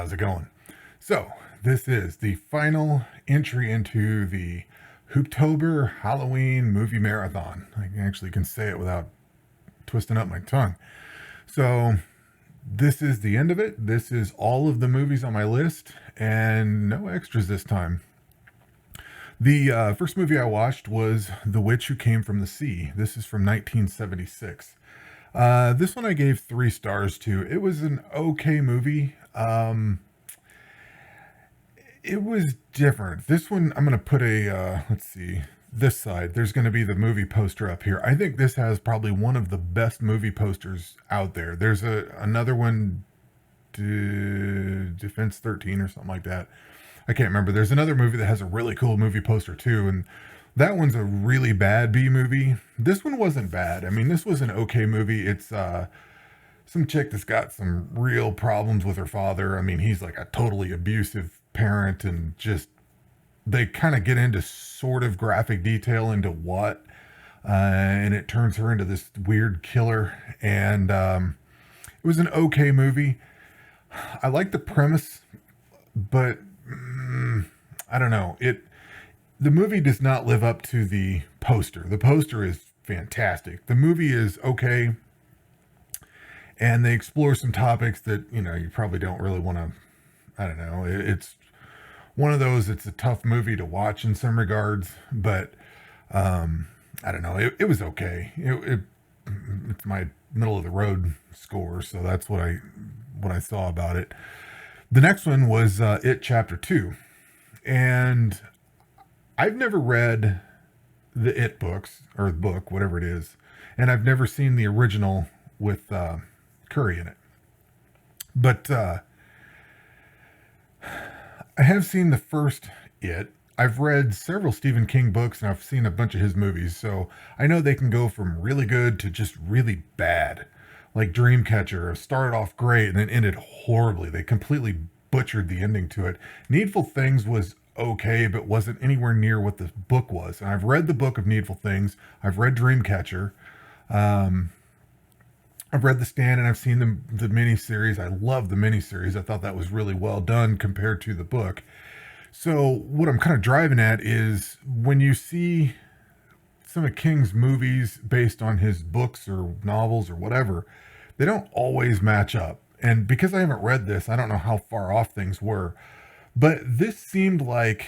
How's it going? So, this is the final entry into the Hooptober Halloween movie marathon. I actually can say it without twisting up my tongue. So, this is the end of it. This is all of the movies on my list, and no extras this time. The first movie I watched was The Witch Who Came from the Sea. This is from 1976. This one I gave 3 stars to. It was an okay movie. It was different. This one, I'm going to put let's see, this side. There's going to be the movie poster up here. I think this has probably one of the best movie posters out there. There's another one, Defense 13 or something like that. I can't remember. There's another movie that has a really cool movie poster too, and that one's a really bad B movie. This one wasn't bad. I mean, this was an okay movie. It's some chick that's got some real problems with her father. I mean, he's like a totally abusive parent, and just they kind of get into sort of graphic detail into what, and it turns her into this weird killer. And it was an okay movie. I like the premise, but I don't know. The movie does not live up to the poster. The poster is fantastic. The movie is okay, and they explore some topics that, you probably don't really want to, I don't know. It's one of those, it's a tough movie to watch in some regards, but I don't know. It was okay. It's my middle of the road score, so that's what I saw about it. The next one was It Chapter 2. And I've never read the It books, or the book, whatever it is. And I've never seen the original with Curry in it. But I have seen the first It. I've read several Stephen King books, and I've seen a bunch of his movies. So I know they can go from really good to just really bad. Like Dreamcatcher started off great and then ended horribly. They completely butchered the ending to it. Needful Things was okay, but wasn't anywhere near what the book was. And I've read the book of Needful Things. I've read Dreamcatcher. I've read The Stand, and I've seen the miniseries. I love the miniseries. I thought that was really well done compared to the book. So what I'm kind of driving at is when you see some of King's movies based on his books or novels or whatever, they don't always match up. And because I haven't read this, I don't know how far off things were. But this seemed like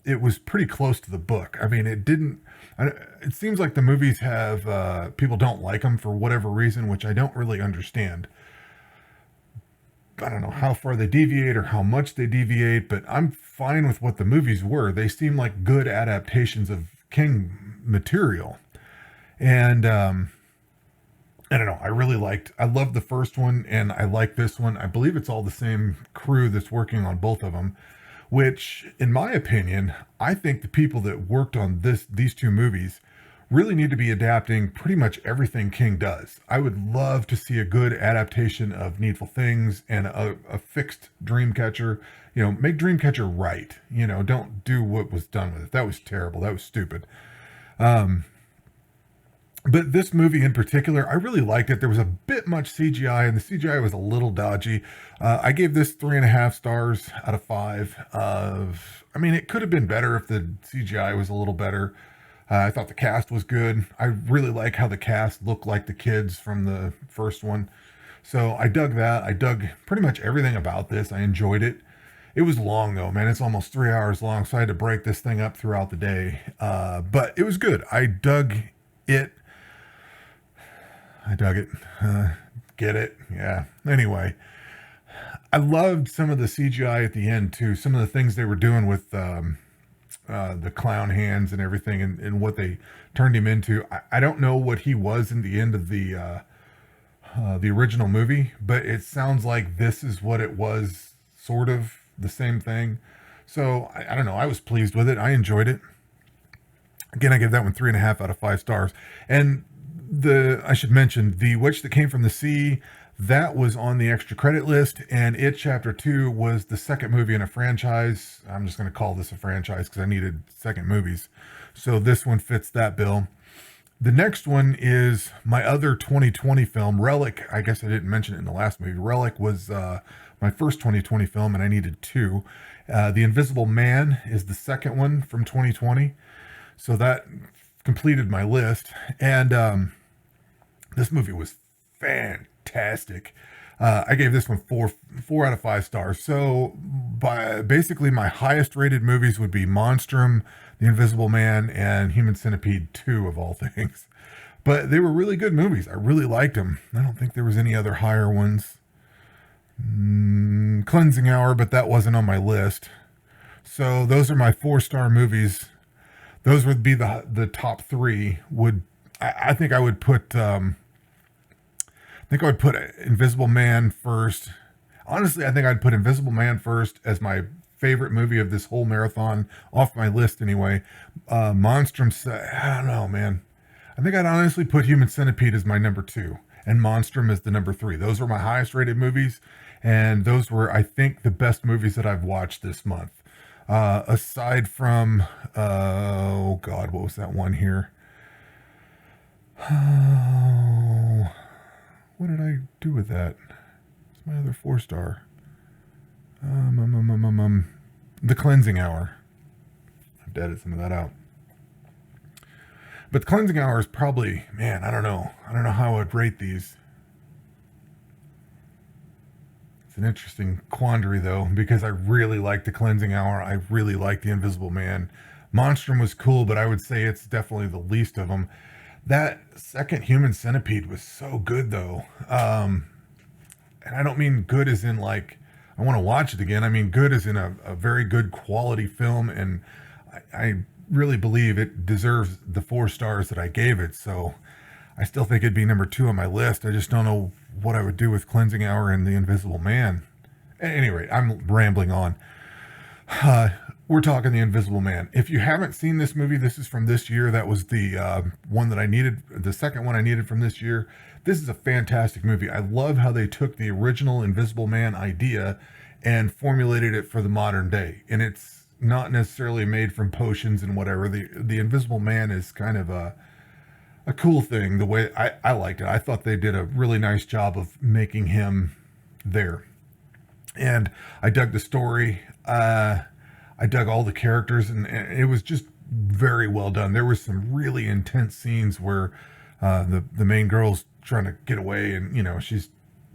it was pretty close to the book. I mean, it seems like the movies have, people don't like them for whatever reason, which I don't really understand. I don't know how far they deviate or how much they deviate, but I'm fine with what the movies were. They seem like good adaptations of King material. And I don't know, I loved the first one, and I like this one. I believe it's all the same crew that's working on both of them, which, in my opinion, I think the people that worked on these two movies really need to be adapting pretty much everything King does. I would love to see a good adaptation of Needful Things and a fixed Dreamcatcher. Make Dreamcatcher right. Don't do what was done with it. That was terrible. That was stupid. But this movie in particular, I really liked it. There was a bit much CGI, and the CGI was a little dodgy. I gave this 3.5 stars out of 5. I mean, it could have been better if the CGI was a little better. I thought the cast was good. I really like how the cast looked like the kids from the first one. So I dug that. I dug pretty much everything about this. I enjoyed it. It was long though, man. It's almost 3 hours long, so I had to break this thing up throughout the day. But it was good. I dug it. Get it? Yeah. Anyway, I loved some of the CGI at the end too. Some of the things they were doing with the clown hands and everything, and what they turned him into. I don't know what he was in the end of the original movie, but it sounds like this is what it was, sort of the same thing. So I don't know. I was pleased with it. I enjoyed it. Again, I give that one 3.5 out of 5 stars. And I should mention, The Witch That Came from the Sea, that was on the extra credit list, and It Chapter 2 was the second movie in a franchise. I'm just going to call this a franchise because I needed second movies. So this one fits that bill. The next one is my other 2020 film, Relic. I guess I didn't mention it in the last movie. Relic was my first 2020 film, and I needed two. The Invisible Man is the second one from 2020. So that completed my list. And this movie was fantastic. I gave this one four out of 5 stars. So by basically my highest rated movies would be Monstrum, The Invisible Man, and Human Centipede 2 of all things. But they were really good movies. I really liked them. I don't think there was any other higher ones. Cleansing Hour, but that wasn't on my list. So those are my 4-star movies. Those would be the top three. I think I would put Invisible Man first. Honestly, I think I'd put Invisible Man first as my favorite movie of this whole marathon, off my list anyway. Monstrum, I don't know, man. I think I'd honestly put Human Centipede as my number 2 and Monstrum as the number 3. Those were my highest rated movies, and those were, I think, the best movies that I've watched this month. Aside from, oh God, what was that one here? Oh, what did I do with that? It's my other 4-star. The Cleansing Hour. I've edited some of that out. But the Cleansing Hour is probably, man, I don't know. I don't know how I would rate these. It's an interesting quandary, though, because I really like the Cleansing Hour. I really like the Invisible Man. Monstrum was cool, but I would say it's definitely the least of them. That second Human Centipede was so good, though. And I don't mean good as in, like, I want to watch it again. I mean good as in a very good quality film, and I really believe it deserves the 4 stars that I gave it. So I still think it'd be number 2 on my list. I just don't know what I would do with Cleansing Hour and The Invisible Man. At any rate, I'm rambling on. We're talking The Invisible Man. If you haven't seen this movie, this is from this year. That was the one that I needed, the second one I needed from this year. This is a fantastic movie. I love how they took the original Invisible Man idea and formulated it for the modern day. And it's not necessarily made from potions and whatever. The Invisible Man is kind of a cool thing. The way I liked it. I thought they did a really nice job of making him there. And I dug the story. I dug all the characters, and it was just very well done. There was some really intense scenes where the main girl's trying to get away, and she's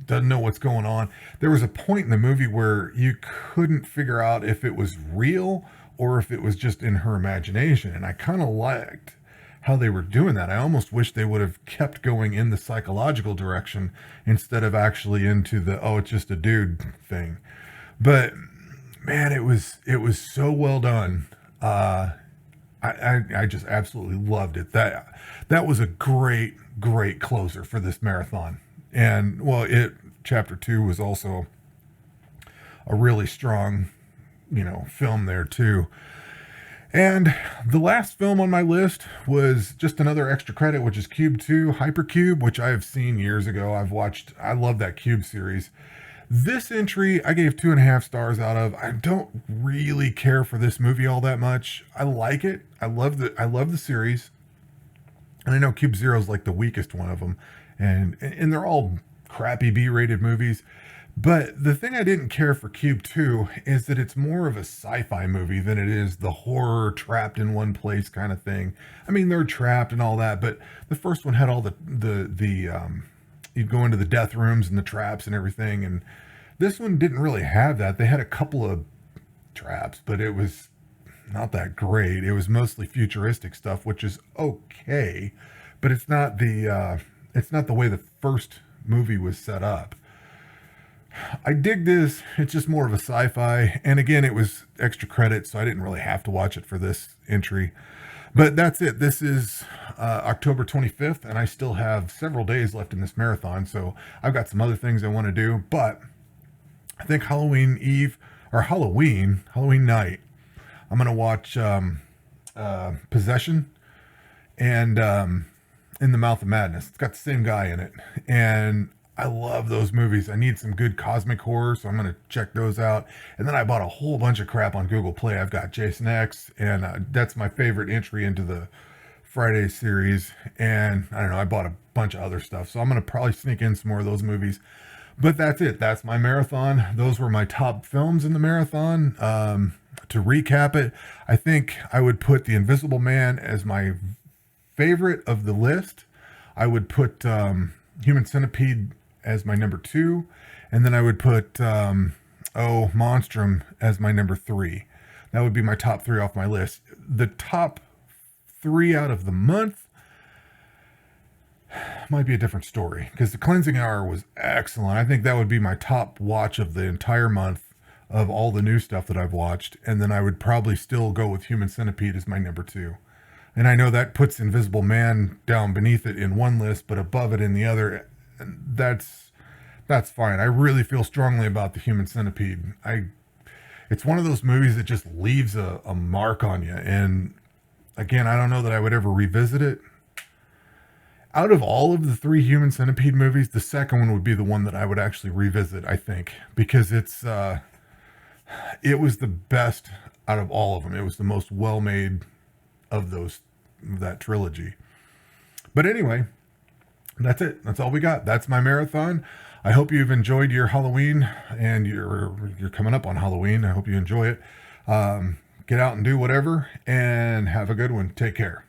doesn't know what's going on. There was a point in the movie where you couldn't figure out if it was real or if it was just in her imagination, and I kind of liked how they were doing that. I almost wish they would have kept going in the psychological direction instead of actually into the it's just a dude thing. But man, it was so well done. I just absolutely loved it. That was a great closer for this marathon. And well, chapter 2 was also a really strong, film there too. And the last film on my list was just another extra credit, which is Cube 2 Hypercube, which I have seen years ago. I love that Cube series. This entry I gave 2.5 stars out of. I don't really care for this movie all that much. I like it. I love the series. And I know Cube Zero is like the weakest one of them. And they're all crappy B-rated movies. But the thing I didn't care for Cube 2 is that it's more of a sci-fi movie than it is the horror trapped in one place kind of thing. I mean, they're trapped and all that, but the first one had all the you'd go into the death rooms and the traps and everything, and this one didn't really have that. They had a couple of traps, but it was not that great. It was mostly futuristic stuff, which is okay, but it's not the way the first movie was set up. I dig this. It's just more of a sci-fi. And again, it was extra credit, so I didn't really have to watch it for this entry. But that's it. This is October 25th, and I still have several days left in this marathon. So I've got some other things I want to do. But I think Halloween night, I'm going to watch Possession and In the Mouth of Madness. It's got the same guy in it. And I love those movies. I need some good cosmic horror, so I'm going to check those out. And then I bought a whole bunch of crap on Google Play. I've got Jason X, and that's my favorite entry into the Friday series. And I don't know, I bought a bunch of other stuff, so I'm going to probably sneak in some more of those movies. But that's it. That's my marathon. Those were my top films in the marathon. To recap it, I think I would put The Invisible Man as my favorite of the list. I would put Human Centipede as my number two, and then I would put Monstrum as my number three. That would be my top three off my list. The top three out of the month might be a different story because The Cleansing Hour was excellent. I think that would be my top watch of the entire month of all the new stuff that I've watched. And then I would probably still go with Human Centipede as my number two. And I know that puts Invisible Man down beneath it in one list, but above it in the other. And that's fine. I really feel strongly about The Human Centipede. It's one of those movies that just leaves a mark on you. And again, I don't know that I would ever revisit it. Out of all of the three Human Centipede movies, the second one would be the one that I would actually revisit, I think, because it was the best out of all of them. It was the most well-made of that trilogy. But anyway, that's it. That's all we got. That's my marathon. I hope you've enjoyed your Halloween, and you're coming up on Halloween. I hope you enjoy it. Get out and do whatever, and have a good one. Take care.